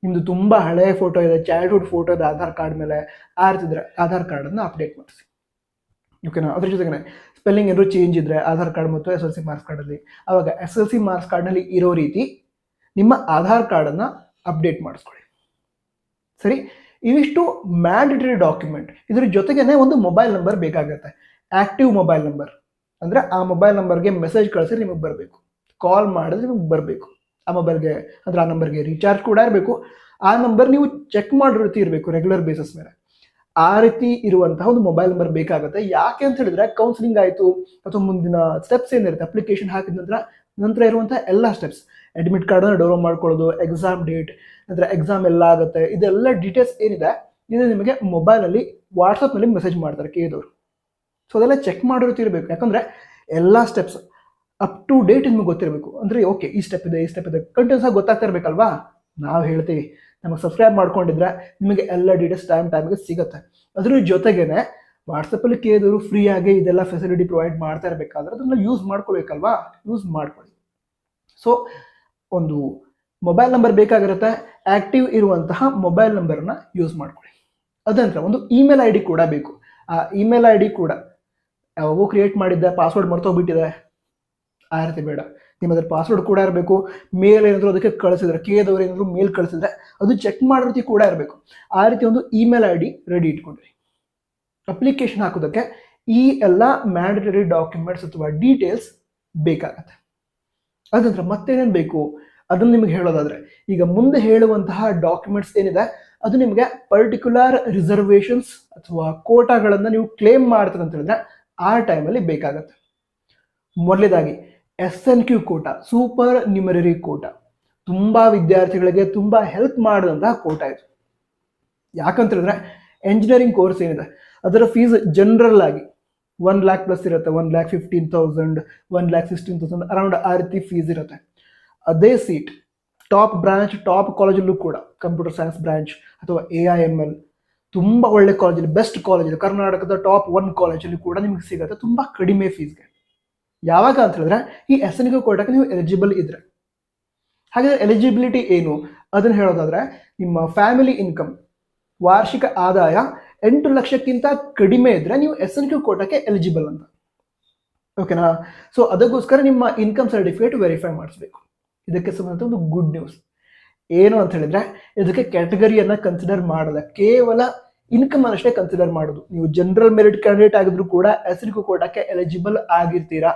ನಿಮ್ಮದು ತುಂಬ ಹಳೆಯ ಫೋಟೋ ಇದೆ, ಚೈಲ್ಡ್ಹುಡ್ ಫೋಟೋ ಇದೆ ಆಧಾರ್ ಕಾರ್ಡ್ ಮೇಲೆ, ಆ ರೀತಿ ಇದ್ರೆ ಆಧಾರ್ ಕಾರ್ಡನ್ನು ಅಪ್ಡೇಟ್ ಮಾಡಿಸಿ. ಓಕೆನಾ? ಅದ್ರ ಜೊತೆಗೆ ಸ್ಪೆಲ್ಲಿಂಗ್ ಏನಾದ್ರು ಚೇಂಜ್ ಇದ್ದರೆ ಆಧಾರ್ ಕಾರ್ಡ್ ಮತ್ತು SSLC ಮಾರ್ಕ್ಸ್ ಕಾರ್ಡಲ್ಲಿ, ಆವಾಗ SSLC ಮಾರ್ಕ್ಸ್ ಕಾರ್ಡ್ನಲ್ಲಿ ಇರೋ ರೀತಿ ನಿಮ್ಮ ಆಧಾರ್ ಕಾರ್ಡನ್ನು ಅಪ್ಡೇಟ್ ಮಾಡಿಸ್ಕೊಳ್ಳಿ. ಸರಿ, ಇವಿಷ್ಟು ಮ್ಯಾಂಡೇಟರಿ ಡಾಕ್ಯುಮೆಂಟ್. ಇದ್ರ ಜೊತೆಗೇನೆ ಒಂದು ಮೊಬೈಲ್ ನಂಬರ್ ಬೇಕಾಗುತ್ತೆ, ಆಕ್ಟಿವ್ ಮೊಬೈಲ್ ನಂಬರ್. ಅಂದರೆ ಆ ಮೊಬೈಲ್ ನಂಬರ್ಗೆ ಮೆಸೇಜ್ ಕಳಿಸಿದ್ರೆ ನಿಮಗೆ ಬರಬೇಕು, ಕಾಲ್ ಮಾಡಿದ್ರೆ ನಿಮಗೆ ಬರಬೇಕು. ಆ ಮೊಬೈಲ್ಗೆ ಅಂದರೆ ಆ ನಂಬರ್ಗೆ ರೀಚಾರ್ಜ್ ಕೂಡ ಇರಬೇಕು. ಆ ನಂಬರ್ ನೀವು ಚೆಕ್ ಮಾಡೋ ರೀತಿ ಇರಬೇಕು ರೆಗ್ಯುಲರ್ ಬೇಸಿಸ್ ಮೇಲೆ. ಆ ರೀತಿ ಇರುವಂತಹ ಒಂದು ಮೊಬೈಲ್ ನಂಬರ್ ಬೇಕಾಗುತ್ತೆ. ಯಾಕೆ ಅಂತ ಹೇಳಿದ್ರೆ ಕೌನ್ಸಿಲಿಂಗ್ ಆಯಿತು ಅಥವಾ ಮುಂದಿನ ಸ್ಟೆಪ್ಸ್ ಏನಿರುತ್ತೆ, ಅಪ್ಲಿಕೇಶನ್ ಹಾಕಿದ ನಂತರ ಇರುವಂತಹ ಎಲ್ಲ ಸ್ಟೆಪ್ಸ್, ಅಡ್ಮಿಟ್ ಕಾರ್ಡನ್ನು ಡೌನ್ಲೋಡ್ ಮಾಡ್ಕೊಳ್ಳೋದು, ಎಕ್ಸಾಮ್ ಡೇಟ್, ನಂತರ ಎಕ್ಸಾಮ್ ಎಲ್ಲ ಆಗುತ್ತೆ, ಇದೆಲ್ಲ ಡೀಟೇಲ್ಸ್ ಏನಿದೆ ಇದು ನಿಮಗೆ ಮೊಬೈಲಲ್ಲಿ ವಾಟ್ಸಪ್ನಲ್ಲಿ ಮೆಸೇಜ್ ಮಾಡ್ತಾರೆ ಕೇದವರು. ಸೊ ಅದೆಲ್ಲ ಚೆಕ್ ಮಾಡೋ ರೀತಿ ಇರಬೇಕು. ಯಾಕಂದರೆ ಎಲ್ಲ ಸ್ಟೆಪ್ಸ್ ಅಪ್ ಟು ಡೇಟ್ ನಿಮಗೆ ಗೊತ್ತಿರಬೇಕು. ಅಂದರೆ ಓಕೆ ಈ ಸ್ಟೆಪ್ ಇದೆ ಕಂಟಿನ್ಯೂಸ್ ಆಗಿ ಗೊತ್ತಾಗ್ತಾ ಇರಬೇಕಲ್ವಾ. ನಾವು ಹೇಳ್ತೀವಿ, ನಮಗೆ ಸಬ್ಸ್ಕ್ರೈಬ್ ಮಾಡ್ಕೊಂಡಿದ್ರೆ ನಿಮಗೆ ಎಲ್ಲ ಡೀಟೇಲ್ಸ್ ಟೈಮ್ಗೆ ಸಿಗುತ್ತೆ. ಅದ್ರ ಜೊತೆಗೇನೆ ವಾಟ್ಸಪ್ಪಲ್ಲಿ ಕೇಳಿದವರು ಫ್ರೀಯಾಗಿ ಇದೆಲ್ಲ ಫೆಸಿಲಿಟಿ ಪ್ರೊವೈಡ್ ಮಾಡ್ತಾ ಇರಬೇಕಾದ್ರೆ ಅದನ್ನು ಯೂಸ್ ಮಾಡ್ಕೋಬೇಕಲ್ವಾ, ಯೂಸ್ ಮಾಡ್ಕೊಳ್ಳಿ. ಸೊ ಒಂದು ಮೊಬೈಲ್ ನಂಬರ್ ಬೇಕಾಗಿರುತ್ತೆ, ಆ್ಯಕ್ಟಿವ್ ಇರುವಂತಹ ಮೊಬೈಲ್ ನಂಬರನ್ನ ಯೂಸ್ ಮಾಡ್ಕೊಳ್ಳಿ. ಅದಂತರ ಒಂದು ಇಮೇಲ್ ID ಕೂಡ ಬೇಕು. ಆ ಇಮೇಲ್ ID ಕೂಡ ಯಾವಾಗೂ ಕ್ರಿಯೇಟ್ ಮಾಡಿದ್ದೆ, ಪಾಸ್ವರ್ಡ್ ಮರ್ತೋಗ್ಬಿಟ್ಟಿದೆ, ಆ ರೀತಿ ಬೇಡ. ನಿಮ್ಮ ಅದ್ರ ಪಾಸ್ವರ್ಡ್ ಕೂಡ ಇರಬೇಕು. ಮೇಲ್ ಏನಾದರೂ ಅದಕ್ಕೆ ಕಳಿಸಿದ್ರೆ, ಕೇದವ್ರು ಏನಾದರೂ ಮೇಲ್ ಕಳಿಸಿದ್ರೆ ಅದು ಚೆಕ್ ಮಾಡೋ ರೀತಿ ಕೂಡ ಇರಬೇಕು. ಆ ರೀತಿ ಒಂದು ಇಮೇಲ್ ID ರೆಡಿ ಇಟ್ಕೊಂಡ್ರಿ. ಅಪ್ಲಿಕೇಶನ್ ಹಾಕೋದಕ್ಕೆ ಈ ಎಲ್ಲ ಮ್ಯಾಂಡೇಟರಿ ಡಾಕ್ಯುಮೆಂಟ್ಸ್ ಅಥವಾ ಡೀಟೇಲ್ಸ್ ಬೇಕಾಗತ್ತೆ. ಅದಂತರ ಮತ್ತೇನೇನು ಬೇಕು ಅದನ್ನು ನಿಮಗೆ ಹೇಳೋದಾದ್ರೆ, ಈಗ ಮುಂದೆ ಹೇಳುವಂತಹ ಡಾಕ್ಯುಮೆಂಟ್ಸ್ ಏನಿದೆ ಅದು ನಿಮಗೆ ಪರ್ಟಿಕ್ಯುಲರ್ ರಿಸರ್ವೇಷನ್ಸ್ ಅಥವಾ ಕೋಟಾಗಳನ್ನು ನೀವು ಕ್ಲೇಮ್ ಮಾಡ್ತೀರ ಅಂತ ಹೇಳಿದ್ರೆ ಆ ಟೈಮಲ್ಲಿ ಬೇಕಾಗತ್ತೆ. ಮೊದಲೇದಾಗಿ SNQ quota, supernumerary quota, ತುಂಬ ವಿದ್ಯಾರ್ಥಿಗಳಿಗೆ ತುಂಬ ಹೆಲ್ಪ್ ಮಾಡಿದಂತಹ ಕೋಟಾ ಇದು. ಯಾಕಂತ ಹೇಳಿದ್ರೆ ಎಂಜಿನಿಯರಿಂಗ್ ಕೋರ್ಸ್ ಏನಿದೆ ಅದರ ಫೀಸ್ ಜನರಲ್ ಆಗಿ 1 lakh ಪ್ಲಸ್ ಇರುತ್ತೆ. 1,15,000, 1,16,000 ಅರೌಂಡ್ ಆ ರೀತಿ ಫೀಸ್ ಇರುತ್ತೆ. ಅದೇ ಸೀಟ್ ಟಾಪ್ ಬ್ರಾಂಚ್, ಟಾಪ್ ಕಾಲೇಜಲ್ಲೂ ಕೂಡ ಕಂಪ್ಯೂಟರ್ ಸೈನ್ಸ್ ಬ್ರಾಂಚ್ ಅಥವಾ AIML ತುಂಬ ಒಳ್ಳೆ ಕಾಲೇಜಲ್ಲಿ, ಬೆಸ್ಟ್ ಕಾಲೇಜಲ್ಲಿ, ಕರ್ನಾಟಕದ ಟಾಪ್ 1 ಕಾಲೇಜಲ್ಲಿ ಕೂಡ ನಿಮಗೆ ಸಿಗುತ್ತೆ ತುಂಬ ಕಡಿಮೆ ಫೀಸ್ಗೆ. ಯಾವಾಗ ಅಂತ ಹೇಳಿದ್ರೆ ಈ SNQ ಕೋಟಾಕ್ಕೆ ನೀವು ಎಲಿಜಿಬಲ್ ಇದ್ರೆ. ಹಾಗಾದರೆ ಎಲಿಜಿಬಿಲಿಟಿ ಏನು ಅದನ್ನು ಹೇಳೋದಾದ್ರೆ, ನಿಮ್ಮ ಫ್ಯಾಮಿಲಿ ಇನ್ಕಮ್, ವಾರ್ಷಿಕ ಆದಾಯ 8 ಲಕ್ಷಕ್ಕಿಂತ ಕಡಿಮೆ ಇದ್ರೆ ನೀವು SNQ ಕೋಟಾಕ್ಕೆ ಎಲಿಜಿಬಲ್ ಅಂತ. ಓಕೆನಾ? ಸೊ ಅದಕ್ಕೋಸ್ಕರ ನಿಮ್ಮ ಇನ್ಕಮ್ ಸರ್ಟಿಫಿಕೇಟ್ ವೆರಿಫೈ ಮಾಡಿಸ್ಬೇಕು. ಇದಕ್ಕೆ ಸಂಬಂಧ ಒಂದು ಗುಡ್ ನ್ಯೂಸ್ ಏನು ಅಂತ ಹೇಳಿದ್ರೆ, ಇದಕ್ಕೆ ಕ್ಯಾಟಗರಿಯನ್ನು ಕನ್ಸಿಡರ್ ಮಾಡಲ್ಲ, ಕೇವಲ ಇನ್ಕಮ್ ಅನ್ನಷ್ಟೇ ಕನ್ಸಿಡರ್ ಮಾಡೋದು. ನೀವು ಜನರಲ್ ಮೆರಿಟ್ ಕ್ಯಾಂಡಿಡೇಟ್ ಆಗಿದ್ರು ಕೂಡ SNQ ಕೋಟಾಕ್ಕೆ ಎಲಿಜಿಬಲ್ ಆಗಿರ್ತೀರಾ.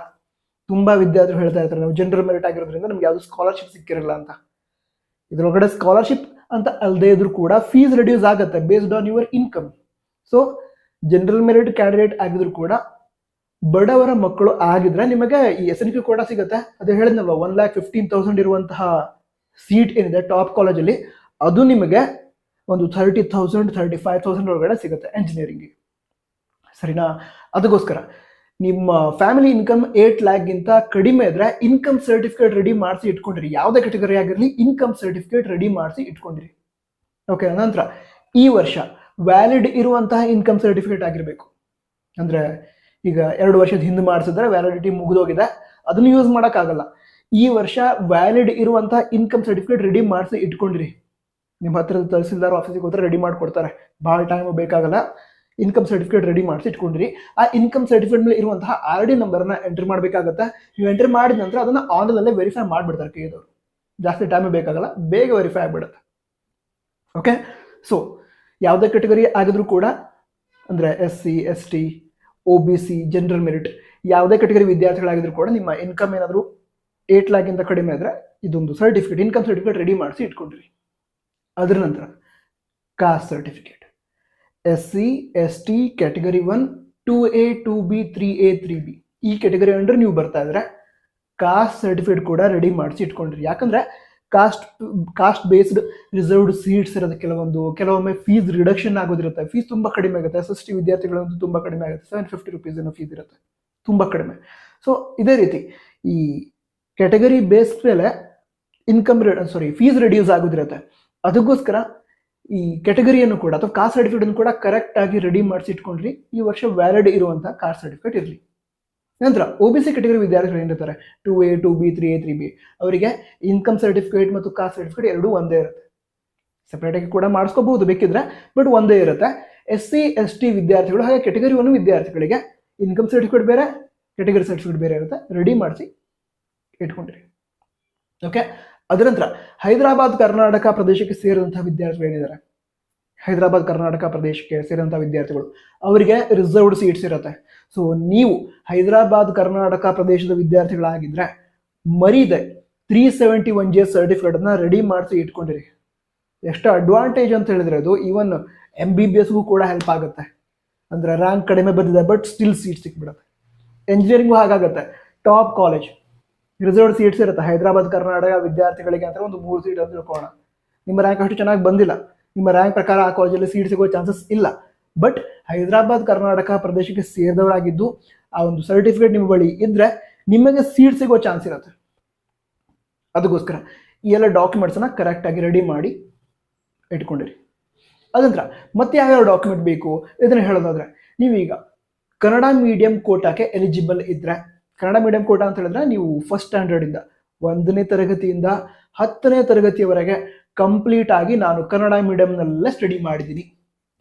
ತುಂಬ ವಿದ್ಯಾರ್ಥಿಗಳು ಹೇಳ್ತಾ ಇರ್ತಾರೆ ನಾವು ಜನರಲ್ ಮೆರಿಟ್ ಆಗಿರೋದ್ರಿಂದ ನಮ್ಗೆ ಯಾವುದು ಸ್ಕಾಲರ್ಶಿಪ್ ಸಿಕ್ಕಿರಲ್ಲ ಅಂತ. ಇದರೊಳಗಡೆ ಸ್ಕಾಲರ್ಶಿಪ್ ಅಂತ ಅಲ್ಲದೆ ಇದ್ರೂ ಕೂಡ ಫೀಸ್ ರೆಡ್ಯೂಸ್ ಆಗುತ್ತೆ based on your income. So general merit candidate ಆಗಿದ್ರು ಕೂಡ ಬಡವರ ಮಕ್ಕಳು ಆಗಿದ್ರೆ ನಿಮಗೆ ಈ SNQ ಕೋಟಾ ಸಿಗುತ್ತೆ. ಅದೇ ಹೇಳಿದ್ನಲ್ವ, 1,15,000 ಇರುವಂತಹ ಸೀಟ್ ಏನಿದೆ ಟಾಪ್ ಕಾಲೇಜಲ್ಲಿ ಅದು ನಿಮಗೆ ಒಂದು 30,000, 35,000 ಒಳಗಡೆ ಸಿಗುತ್ತೆ ಎಂಜಿನಿಯರಿಂಗ್ಗೆ. ಸರಿನಾ? ಅದಕ್ಕೋಸ್ಕರ ನಿಮ್ಮ ಫ್ಯಾಮಿಲಿ ಇನ್ಕಮ್ 8 lakhಗಿಂತ ಕಡಿಮೆ ಇದ್ರೆ ಇನ್ಕಮ್ ಸರ್ಟಿಫಿಕೇಟ್ ರೆಡಿ ಮಾಡಿಸಿ ಇಟ್ಕೊಂಡಿರಿ. ಯಾವುದೇ ಕ್ಯಾಟಗರಿ ಆಗಿರಲಿ ಇನ್ಕಮ್ ಸರ್ಟಿಫಿಕೇಟ್ ರೆಡಿ ಮಾಡಿಸಿ ಇಟ್ಕೊಂಡಿರಿ. ಓಕೆ. ನಂತರ ಈ ವರ್ಷ ವ್ಯಾಲಿಡ್ ಇರುವಂತಹ ಇನ್ಕಮ್ ಸರ್ಟಿಫಿಕೇಟ್ ಆಗಿರಬೇಕು. ಅಂದರೆ ಈಗ 2 ವರ್ಷದ ಹಿಂದೆ ಮಾಡಿಸಿದ್ರೆ ವ್ಯಾಲಿಡಿಟಿ ಮುಗಿದೋಗಿದೆ, ಅದನ್ನು ಯೂಸ್ ಮಾಡೋಕ್ಕಾಗಲ್ಲ. ಈ ವರ್ಷ ವ್ಯಾಲಿಡ್ ಇರುವಂತಹ ಇನ್ಕಮ್ ಸರ್ಟಿಫಿಕೇಟ್ ರೆಡಿ ಮಾಡಿಸಿ ಇಟ್ಕೊಂಡಿರಿ. ನಿಮ್ಮ ಹತ್ತಿರದ ತಹಸೀಲ್ದಾರ್ ಆಫೀಸಿಗೆ ಹೋದ್ರೆ ರೆಡಿ ಮಾಡಿಕೊಡ್ತಾರೆ, ಭಾಳ ಟೈಮ್ ಬೇಕಾಗಲ್ಲ. ಇನ್ಕಮ್ ಸರ್ಟಿಫಿಕೇಟ್ ರೆಡಿ ಮಾಡಿಸಿ ಇಟ್ಕೊಂಡಿರಿ. ಆ ಇನ್ಕಮ್ ಸರ್ಟಿಫಿಕೇಟ್ ಮೇಲೆ ಇರುವಂತಹ RD ನಂಬರ್ನ ಎಂಟ್ರಿ ಮಾಡಬೇಕಾಗತ್ತೆ. ನೀವು ಎಂಟ್ರಿ ಮಾಡಿದ ನಂತರ ಅದನ್ನು ಆನ್ಲೈನಲ್ಲೇ ವೆರಿಫೈ ಮಾಡಿಬಿಡ್ತಾರೆ ಕೇಳಿದವರು. ಜಾಸ್ತಿ ಟೈಮ್ ಬೇಕಾಗಲ್ಲ, ಬೇಗ ವೆರಿಫೈ ಆಗಿಬಿಡುತ್ತೆ. ಓಕೆ. ಸೊ ಯಾವುದೇ ಕ್ಯಾಟಗರಿ ಆಗಿದ್ರು ಕೂಡ, ಅಂದರೆ SC, ST, OBC, general merit, ಯಾವುದೇ ಕ್ಯಾಟಗರಿ ವಿದ್ಯಾರ್ಥಿಗಳಾಗಿದ್ರು ಕೂಡ ನಿಮ್ಮ ಇನ್ಕಮ್ ಏನಾದರೂ 8 lakhಗಿಂತ ಕಡಿಮೆ ಇದ್ರೆ ಇದೊಂದು ಸರ್ಟಿಫಿಕೇಟ್, ಇನ್ಕಮ್ ಸರ್ಟಿಫಿಕೇಟ್ ರೆಡಿ ಮಾಡಿಸಿ ಇಟ್ಕೊಂಡಿರಿ. ಅದರ ನಂತರ caste certificate, SC, ST category 1, 2A, 2B, 3A, 3B ಈ ಕ್ಯಾಟಗರಿ ಅಂಡರ್ ನೀವು ಬರ್ತಾ ಇದ್ರೆ ಕಾಸ್ಟ್ ಸರ್ಟಿಫಿಕೇಟ್ ಕೂಡ ರೆಡಿ ಮಾಡಿಸಿ ಇಟ್ಕೊಂಡಿರಿ. ಯಾಕಂದ್ರೆ ಕಾಸ್ಟ್ ಬೇಸ್ಡ್ ರಿಸರ್ವ್ಡ್ ಸೀಟ್ಸ್ ಇರುತ್ತೆ ಕೆಲವೊಮ್ಮೆ ಫೀಸ್ ರಿಡಕ್ಷನ್ ಆಗೋದಿರುತ್ತೆ, ಫೀಸ್ ತುಂಬ ಕಡಿಮೆ ಆಗುತ್ತೆ. SST ವಿದ್ಯಾರ್ಥಿಗಳಂತೂ ತುಂಬ ಕಡಿಮೆ ಆಗುತ್ತೆ, 750 rupees ಏನೋ ಫೀಸ್ ಇರುತ್ತೆ, ತುಂಬ ಕಡಿಮೆ. ಸೊ ಇದೇ ರೀತಿ ಈ ಕ್ಯಾಟಗರಿ ಬೇಸ್ ಮೇಲೆ ಫೀಸ್ ರೆಡ್ಯೂಸ್ ಆಗೋದಿರುತ್ತೆ. ಅದಕ್ಕೋಸ್ಕರ ಈ ಕ್ಯಾಟಗರಿಯನ್ನು ಕೂಡ ಅಥವಾ ಕಾಸ್ಟ್ ಸರ್ಟಿಫಿಕೇಟ್ ಕೂಡ ಕರೆಕ್ಟ್ ಆಗಿ ರೆಡಿ ಮಾಡಿಸಿ ಇಟ್ಕೊಂಡ್ರಿ. ಈ ವರ್ಷ ವ್ಯಾಲಿಡ್ ಇರುವಂತಹ ಕಾಸ್ಟ್ ಸರ್ಟಿಫಿಕೇಟ್ ಇರಲಿ. ನಂತರ OBC ಕ್ಯಾಟಗರಿ ವಿದ್ಯಾರ್ಥಿಗಳು ಏನಿರ್ತಾರೆ 2A 2B 3A 3B ಅವರಿಗೆ ಇನ್ಕಮ್ ಸರ್ಟಿಫಿಕೇಟ್ ಮತ್ತು ಕಾಸ್ಟ್ ಸರ್ಟಿಫಿಕೇಟ್ ಎರಡೂ ಒಂದೇ ಇರುತ್ತೆ. ಸೆಪರೇಟಾಗಿ ಕೂಡ ಮಾಡಿಸ್ಕೋಬಹುದು ಬೇಕಿದ್ರೆ, ಬಟ್ ಒಂದೇ ಇರುತ್ತೆ. SC ST ವಿದ್ಯಾರ್ಥಿಗಳು ಹಾಗೆ ಕ್ಯಾಟಗರಿ 1 ವಿದ್ಯಾರ್ಥಿಗಳಿಗೆ ಇನ್ಕಮ್ ಸರ್ಟಿಫಿಕೇಟ್ ಬೇರೆ, ಕ್ಯಾಟಗರಿ ಸರ್ಟಿಫಿಕೇಟ್ ಬೇರೆ ಇರುತ್ತೆ. ರೆಡಿ ಮಾಡಿಸಿ ಇಟ್ಕೊಂಡಿರಿ. ಓಕೆ. ಅದರ ನಂತರ ಹೈದರಾಬಾದ್ ಕರ್ನಾಟಕ ಪ್ರದೇಶಕ್ಕೆ ಸೇರಿದಂತಹ ವಿದ್ಯಾರ್ಥಿಗಳು ಏನಿದ್ದಾರೆ, ಹೈದರಾಬಾದ್ ಕರ್ನಾಟಕ ಪ್ರದೇಶಕ್ಕೆ ಸೇರಿದಂತಹ ವಿದ್ಯಾರ್ಥಿಗಳು ಅವರಿಗೆ ರಿಸರ್ವ್ಡ್ ಸೀಟ್ಸ್ ಇರುತ್ತೆ. ಸೊ ನೀವು ಹೈದರಾಬಾದ್ ಕರ್ನಾಟಕ ಪ್ರದೇಶದ ವಿದ್ಯಾರ್ಥಿಗಳಾಗಿದ್ರೆ ಮರೀದೆ 371J ಸರ್ಟಿಫಿಕೇಟ್ನ ರೆಡಿ ಮಾಡಿಸಿ ಇಟ್ಕೊಂಡಿರಿ. ಎಷ್ಟು ಅಡ್ವಾಂಟೇಜ್ ಅಂತ ಹೇಳಿದ್ರೆ ಅದು ಈವನ್ MBBSಗೂ ಕೂಡ ಹೆಲ್ಪ್ ಆಗುತ್ತೆ. ಅಂದರೆ ರ್ಯಾಂಕ್ ಕಡಿಮೆ ಬಂದಿದೆ ಬಟ್ ಸ್ಟಿಲ್ ಸೀಟ್ ಸಿಕ್ಬಿಡುತ್ತೆ. ಎಂಜಿನಿಯರಿಂಗು ಹಾಗಾಗುತ್ತೆ. ಟಾಪ್ ಕಾಲೇಜ್ ರಿಸರ್ವ್ಡ್ ಸೀಟ್ಸ್ ಇರುತ್ತೆ ಹೈದರಾಬಾದ್ ಕರ್ನಾಟಕ ವಿದ್ಯಾರ್ಥಿಗಳಿಗೆ ಅಂತ ಒಂದು 3 ಸೀಟ್ ಅಂತ ತಿಳ್ಕೋಣ. ನಿಮ್ಮ ರ್ಯಾಂಕ್ ಅಷ್ಟು ಚೆನ್ನಾಗಿ ಬಂದಿಲ್ಲ, ನಿಮ್ಮ ರ್ಯಾಂಕ್ ಪ್ರಕಾರ ಆ ಕಾಲೇಜಲ್ಲಿ ಸೀಟ್ ಸಿಗೋ ಚಾನ್ಸಸ್ ಇಲ್ಲ. ಬಟ್ ಹೈದರಾಬಾದ್ ಕರ್ನಾಟಕ ಪ್ರದೇಶಕ್ಕೆ ಸೇರಿದವರಾಗಿದ್ದು ಆ ಒಂದು ಸರ್ಟಿಫಿಕೇಟ್ ನಿಮ್ಮ ಬಳಿ ಇದ್ರೆ ನಿಮಗೆ ಸೀಟ್ ಸಿಗೋ ಚಾನ್ಸ್ ಇರುತ್ತೆ. ಅದಕ್ಕೋಸ್ಕರ ಈ ಎಲ್ಲ ಡಾಕ್ಯುಮೆಂಟ್ಸನ್ನು ಕರೆಕ್ಟಾಗಿ ರೆಡಿ ಮಾಡಿ ಇಟ್ಕೊಂಡಿರಿ. ಅದಂತರ ಮತ್ತೆ ಯಾವ್ಯಾವ ಡಾಕ್ಯುಮೆಂಟ್ ಬೇಕು ಇದನ್ನು ಹೇಳೋದಾದ್ರೆ, ನೀವೀಗ ಕನ್ನಡ ಮೀಡಿಯಂ ಕೋಟಾಕ್ಕೆ ಎಲಿಜಿಬಲ್ ಇದ್ರೆ, ಕನ್ನಡ ಮೀಡಿಯಂ ಕೋಟಾ ಅಂತ ಹೇಳಿದ್ರೆ ನೀವು ಫಸ್ಟ್ ಸ್ಟ್ಯಾಂಡರ್ಡಿಂದ 1ನೇ ತರಗತಿಯಿಂದ 10ನೇ ತರಗತಿಯವರೆಗೆ ಕಂಪ್ಲೀಟ್ ಆಗಿ ನಾನು ಕನ್ನಡ ಮೀಡಿಯಂನಲ್ಲೇ ಸ್ಟಡಿ ಮಾಡಿದ್ದೀನಿ,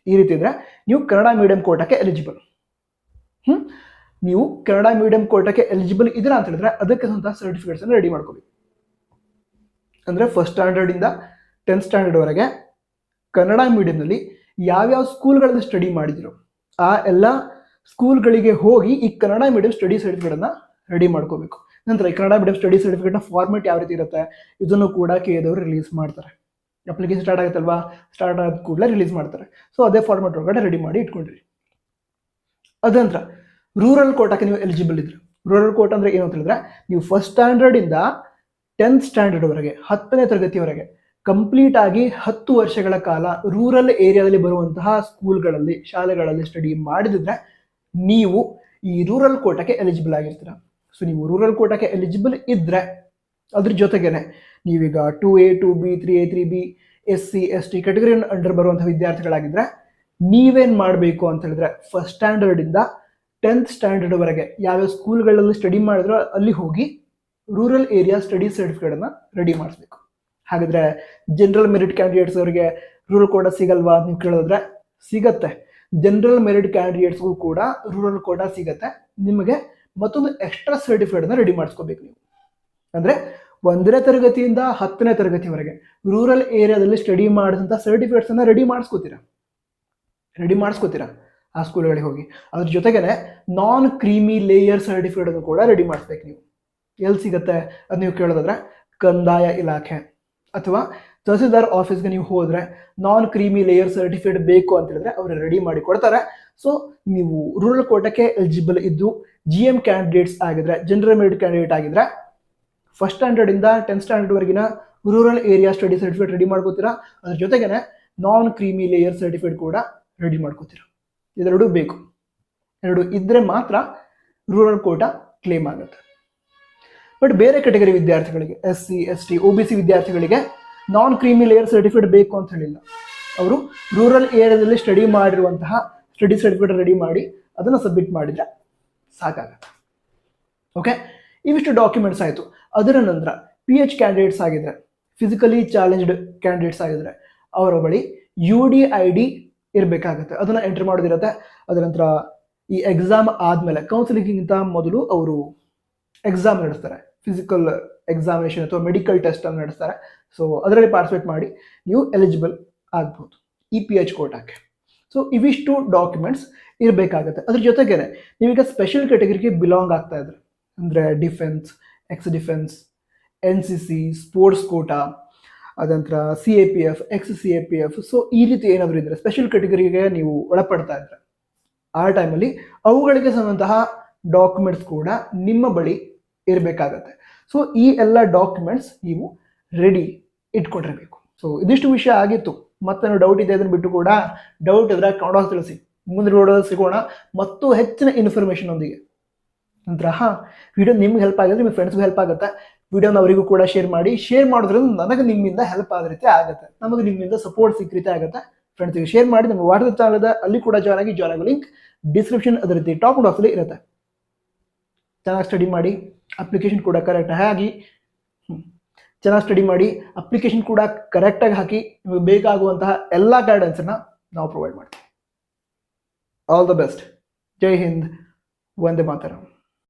ಈ ರೀತಿ ಇದ್ರೆ ನೀವು ಕನ್ನಡ ಮೀಡಿಯಂ ಕೋಟಾಕ್ಕೆ ಎಲಿಜಿಬಲ್. ನೀವು ಕನ್ನಡ ಮೀಡಿಯಂ ಕೋಟಾಕ್ಕೆ ಎಲಿಜಿಬಲ್ ಇದ್ದೀರಾ ಅಂತ ಹೇಳಿದ್ರೆ ಅದಕ್ಕೆ ಸ್ವಂತ ಸರ್ಟಿಫಿಕೇಟ್ಸ್ ಅನ್ನು ರೆಡಿ ಮಾಡ್ಕೋಬೇಕು. ಅಂದರೆ ಫಸ್ಟ್ ಸ್ಟ್ಯಾಂಡರ್ಡಿಂದ 10th ಸ್ಟ್ಯಾಂಡರ್ಡ್ವರೆಗೆ ಕನ್ನಡ ಮೀಡಿಯಂನಲ್ಲಿ ಯಾವ್ಯಾವ ಸ್ಕೂಲ್ಗಳಲ್ಲಿ ಸ್ಟಡಿ ಮಾಡಿದಿರೋ ಆ ಎಲ್ಲ ಸ್ಕೂಲ್ಗಳಿಗೆ ಹೋಗಿ ಈ ಕನ್ನಡ ಮೀಡಿಯಂ ಸ್ಟಡಿ ಸರ್ಟಿಫಿಕೇಟನ್ನು ರೆಡಿ ಮಾಡ್ಕೋಬೇಕು. ನಂತರ ಈ ಕನ್ನಡ ಮೀಡಿಯಂ ಸ್ಟಡಿ ಸರ್ಟಿಫಿಕೇಟ್ನ ಫಾರ್ಮೆಟ್ ಯಾವ ರೀತಿ ಇರುತ್ತೆ ಇದನ್ನು ಕೂಡ KA ರಿಲೀಸ್ ಮಾಡ್ತಾರೆ. ಅಪ್ಲಿಕೇಶನ್ ಸ್ಟಾರ್ಟ್ ಆಗುತ್ತಲ್ವಾ, ಸ್ಟಾರ್ಟ್ ಆದ ಕೂಡಲೇ ರಿಲೀಸ್ ಮಾಡ್ತಾರೆ. ಸೊ ಅದೇ ಫಾರ್ಮೆಟ್ ಒಳಗಡೆ ರೆಡಿ ಮಾಡಿ ಇಟ್ಕೊಂಡಿರಿ. ಅದಂತರ ರೂರಲ್ ಕೋಟಾಕ್ಕೆ ನೀವು ಎಲಿಜಿಬಲ್ ಇದ್ರೆ, ರೂರಲ್ ಕೋಟ ಅಂದರೆ ಏನು ಅಂತ ಹೇಳಿದ್ರೆ ನೀವು ಫಸ್ಟ್ ಸ್ಟ್ಯಾಂಡರ್ಡಿಂದ 10th ಸ್ಟ್ಯಾಂಡರ್ಡ್ವರೆಗೆ 10ನೇ ತರಗತಿವರೆಗೆ ಕಂಪ್ಲೀಟ್ ಆಗಿ 10 ವರ್ಷಗಳ ಕಾಲ ರೂರಲ್ ಏರಿಯಾದಲ್ಲಿ ಬರುವಂತಹ ಸ್ಕೂಲ್ಗಳಲ್ಲಿ ಶಾಲೆಗಳಲ್ಲಿ ಸ್ಟಡಿ ಮಾಡಿದ್ರೆ ನೀವು ಈ ರೂರಲ್ ಕೋಟಾಕ್ಕೆ ಎಲಿಜಿಬಲ್ ಆಗಿರ್ತೀರ. ಸೊ ನೀವು ರೂರಲ್ ಕೋಟಾಕ್ಕೆ ಎಲಿಜಿಬಲ್ ಇದ್ರೆ ಅದ್ರ ಜೊತೆಗೇನೆ ನೀವೀಗ 2A 2B 3A 3B SC ST category under ಬರುವಂಥ ವಿದ್ಯಾರ್ಥಿಗಳಾಗಿದ್ರೆ ನೀವೇನು ಮಾಡಬೇಕು ಅಂತ ಹೇಳಿದ್ರೆ ಫಸ್ಟ್ ಸ್ಟ್ಯಾಂಡರ್ಡಿಂದ 10th ಸ್ಟ್ಯಾಂಡರ್ಡ್ವರೆಗೆ ಯಾವ್ಯಾವ ಸ್ಕೂಲ್ಗಳಲ್ಲಿ ಸ್ಟಡಿ ಮಾಡಿದ್ರೋ ಅಲ್ಲಿ ಹೋಗಿ ರೂರಲ್ ಏರಿಯಾ ಸ್ಟಡಿ ಸರ್ಟಿಫಿಕೇಟನ್ನು ರೆಡಿ ಮಾಡಿಸ್ಬೇಕು. ಹಾಗಾದರೆ ಜನರಲ್ ಮೆರಿಟ್ ಕ್ಯಾಂಡಿಡೇಟ್ಸ್ ಅವರಿಗೆ ರೂರಲ್ ಕೋಟಾ ಸಿಗಲ್ವಾ ಅಂತ ನೀವು ಕೇಳಿದ್ರೆ ಸಿಗತ್ತೆ. ಜನರಲ್ ಮೆರಿಟ್ ಕ್ಯಾಂಡಿಡೇಟ್ಸ್ಗೂ ಕೂಡ ರೂರಲ್ ಕೋಟಾ ಸಿಗತ್ತೆ. ನಿಮಗೆ ಮತ್ತೊಂದು ಎಕ್ಸ್ಟ್ರಾ ಸರ್ಟಿಫಿಕೇಟನ್ನು ರೆಡಿ ಮಾಡಿಸ್ಕೋಬೇಕು ನೀವು. ಅಂದರೆ 1ನೇ ತರಗತಿಯಿಂದ 10ನೇ ತರಗತಿವರೆಗೆ ರೂರಲ್ ಏರಿಯಾದಲ್ಲಿ ಸ್ಟಡಿ ಮಾಡಿದಂಥ ಸರ್ಟಿಫಿಕೇಟ್ಸನ್ನು ರೆಡಿ ಮಾಡಿಸ್ಕೋತೀರಾ ಆ ಸ್ಕೂಲ್ಗಳಿಗೆ ಹೋಗಿ. ಅದ್ರ ಜೊತೆಗೇನೆ ನಾನ್ ಕ್ರೀಮಿ ಲೇಯರ್ ಸರ್ಟಿಫಿಕೇಟನ್ನು ಕೂಡ ರೆಡಿ ಮಾಡಿಸ್ಬೇಕು ನೀವು. ಎಲ್ಲಿ ಸಿಗುತ್ತೆ ಅದು ನೀವು ಕೇಳೋದಾದ್ರೆ ಕಂದಾಯ ಇಲಾಖೆ ಅಥವಾ ತಹಸೀಲ್ದಾರ್ ಆಫೀಸ್ಗೆ ನೀವು ಹೋದರೆ ನಾನ್ ಕ್ರೀಮಿ ಲೇಯರ್ ಸರ್ಟಿಫಿಕೇಟ್ ಬೇಕು ಅಂತ ಹೇಳಿದ್ರೆ ಅವರು ರೆಡಿ ಮಾಡಿ ಕೊಡ್ತಾರೆ. ಸೊ ನೀವು ರೂರಲ್ ಕೋಟಾಕ್ಕೆ ಎಲಿಜಿಬಲ್ ಇದ್ದು GM ಕ್ಯಾಂಡಿಡೇಟ್ಸ್ ಆಗಿದ್ರೆ, ಜನರಲ್ ಮೆರಿಟ್ ಕ್ಯಾಂಡಿಡೇಟ್ ಆಗಿದ್ರೆ ಫಸ್ಟ್ ಸ್ಟ್ಯಾಂಡರ್ಡಿಂದ 10th ಸ್ಟ್ಯಾಂಡರ್ಡ್ವರೆಗಿನ rural area study certificate ready ಮಾಡ್ಕೋತೀರಾ. ಅದ್ರ ಜೊತೆಗೇನೆ ನಾನ್ ಕ್ರೀಮಿ ಲೇಯರ್ ಸರ್ಟಿಫಿಕೇಟ್ ಕೂಡ ರೆಡಿ ಮಾಡ್ಕೋತೀರಾ. ಇದೆರಡು ಬೇಕು. ಎರಡು ಇದ್ರೆ ಮಾತ್ರ ರೂರಲ್ ಕೋಟಾ ಕ್ಲೇಮ್ ಆಗುತ್ತೆ. ಬಟ್ ಬೇರೆ ಕ್ಯಾಟಗರಿ ವಿದ್ಯಾರ್ಥಿಗಳಿಗೆ SC ST OBC ವಿದ್ಯಾರ್ಥಿಗಳಿಗೆ ನಾನ್ ಕ್ರೀಮಿ ಲೇಯರ್ ಸರ್ಟಿಫಿಕೇಟ್ ಬೇಕು ಅಂತ ಹೇಳಿಲ್ಲ. ಅವರು ರೂರಲ್ ಏರಿಯಾದಲ್ಲಿ ಸ್ಟಡಿ ಮಾಡಿರುವಂತಹ ಸ್ಟಡಿ ಸರ್ಟಿಫಿಕೇಟ್ ರೆಡಿ ಮಾಡಿ ಅದನ್ನು ಸಬ್ಮಿಟ್ ಮಾಡಿದರೆ ಸಾಕಾಗುತ್ತೆ. ಓಕೆ, ಇವಿಷ್ಟು ಡಾಕ್ಯುಮೆಂಟ್ಸ್ ಆಯಿತು. ಅದರ ನಂತರ PH ಕ್ಯಾಂಡಿಡೇಟ್ಸ್ ಆಗಿದ್ರೆ, ಫಿಸಿಕಲಿ ಚಾಲೆಂಜ್ಡ್ ಕ್ಯಾಂಡಿಡೇಟ್ಸ್ ಆಗಿದ್ರೆ ಅವರ ಬಳಿ UDID ಇರಬೇಕಾಗುತ್ತೆ. ಅದನ್ನು ಎಂಟ್ರಿ ಮಾಡೋದಿರುತ್ತೆ. ಅದರ ನಂತರ ಈ ಎಕ್ಸಾಮ್ ಆದಮೇಲೆ ಕೌನ್ಸಿಲಿಂಗಿಂತ ಮೊದಲು ಅವರು ಎಕ್ಸಾಮ್ ನಡೆಸ್ತಾರೆ, ಫಿಸಿಕಲ್ ಎಕ್ಸಾಮಿನೇಷನ್ ಅಥವಾ ಮೆಡಿಕಲ್ ಟೆಸ್ಟನ್ನು ನಡೆಸ್ತಾರೆ. ಸೊ ಅದರಲ್ಲಿ ಪಾರ್ಟಿಸಿಪೇಟ್ ಮಾಡಿ ನೀವು ಎಲಿಜಿಬಲ್ ಆಗ್ಬೋದು ಈ PH ಕೋಟಾಕ್ಕೆ. ಸೊ ಇವಿಷ್ಟು ಡಾಕ್ಯುಮೆಂಟ್ಸ್ ಇರಬೇಕಾಗತ್ತೆ. ಅದ್ರ ಜೊತೆಗೇನೆ ನೀವೀಗ ಸ್ಪೆಷಲ್ ಕ್ಯಾಟಗರಿಗೆ ಬಿಲಾಂಗ್ ಆಗ್ತಾ ಇದ್ರೆ, ಅಂದರೆ defence, ex defence, NCC, sports quota, ಅದಂತರ CAPF, ex-CAPF, ಸೊ ಈ ರೀತಿ ಏನಾದರೂ ಇದ್ದರೆ ಸ್ಪೆಷಲ್ ಕ್ಯಾಟಗರಿಗೆ ನೀವು ಒಳಪಡ್ತಾ ಇದ್ರೆ ಆ ಟೈಮಲ್ಲಿ ಅವುಗಳಿಗೆ ಸಂಬಂಧಂತಹ ಡಾಕ್ಯುಮೆಂಟ್ಸ್ ಕೂಡ ನಿಮ್ಮ ಬಳಿ ಇರಬೇಕಾಗತ್ತೆ. ಸೊ ಈ ಎಲ್ಲ ಡಾಕ್ಯುಮೆಂಟ್ಸ್ ನೀವು ರೆಡಿ ಇಟ್ಕೊಂಡಿರಬೇಕು. ಸೊ ಇದಿಷ್ಟು ವಿಷಯ ಆಗಿತ್ತು. ಮತ್ತೆ ಡೌಟ್ ಇದೆ ಅದನ್ನು ಬಿಟ್ಟು ಕೂಡ ಡೌಟ್ ಇದ್ರೆ ಕಮೆಂಟ್ ತಿಳಿಸಿ. ಮುಂದಿನ ವಿಡಿಯೋದಲ್ಲಿ ಸಿಗೋಣ ಮತ್ತು ಹೆಚ್ಚಿನ ಇನ್ಫಾರ್ಮೇಷನ್ ಒಂದಿಗೆ. ನಂತರ ವಿಡಿಯೋ ನಿಮ್ಗೆ ಹೆಲ್ಪ್ ಆಗಿದ್ರೆ ನಿಮ್ಮ ಫ್ರೆಂಡ್ಸ್ಗೂ ಹೆಲ್ಪ್ ಆಗುತ್ತೆ. ವಿಡಿಯೋನ ಅವರಿಗೂ ಕೂಡ ಶೇರ್ ಮಾಡಿ. ಶೇರ್ ಮಾಡೋದ್ರಿಂದ ನನಗೆ ನಿಮ್ಮಿಂದ ಹೆಲ್ಪ್ ಆದ ರೀತಿ ಆಗುತ್ತೆ, ನಮಗೆ ನಿಮ್ಮಿಂದ ಸಪೋರ್ಟ್ ಸಿಕ್ಕ ರೀತಿ ಆಗುತ್ತೆ. ಫ್ರೆಂಡ್ಸ್ಗೆ ಶೇರ್ ಮಾಡಿ. ನಮ್ಮ ವಾಟ್ಸಪ್ ಚಾನಲ್ ಇದೆ, ಅಲ್ಲಿ ಕೂಡ ಜಾಯ್ನ್ ಆಗೋ ಲಿಂಕ್ ಡಿಸ್ಕ್ರಿಪ್ಷನ್ ಅದೇ ರೀತಿ ಟಾಪ್ ಬಾಕ್ಸಲ್ಲಿ ಇರುತ್ತೆ. ಚೆನ್ನಾಗಿ ಸ್ಟಡಿ ಮಾಡಿ, ಅಪ್ಲಿಕೇಶನ್ ಕೂಡ ಕರೆಕ್ಟಾಗಿ ಹಾಕಿ. ಚೆನ್ನಾಗಿ ಸ್ಟಡಿ ಮಾಡಿ, ಅಪ್ಲಿಕೇಶನ್ ಕೂಡ ಕರೆಕ್ಟಾಗಿ ಹಾಕಿ. ನಿಮಗೆ ಬೇಕಾಗುವಂತಹ ಎಲ್ಲ ಗೈಡೆನ್ಸನ್ನು ನಾವು ಪ್ರೊವೈಡ್ ಮಾಡ್ತೀವಿ. All the best. ಜೈ ಹಿಂದ್, ವಂದೇ ಮಾತರಂ.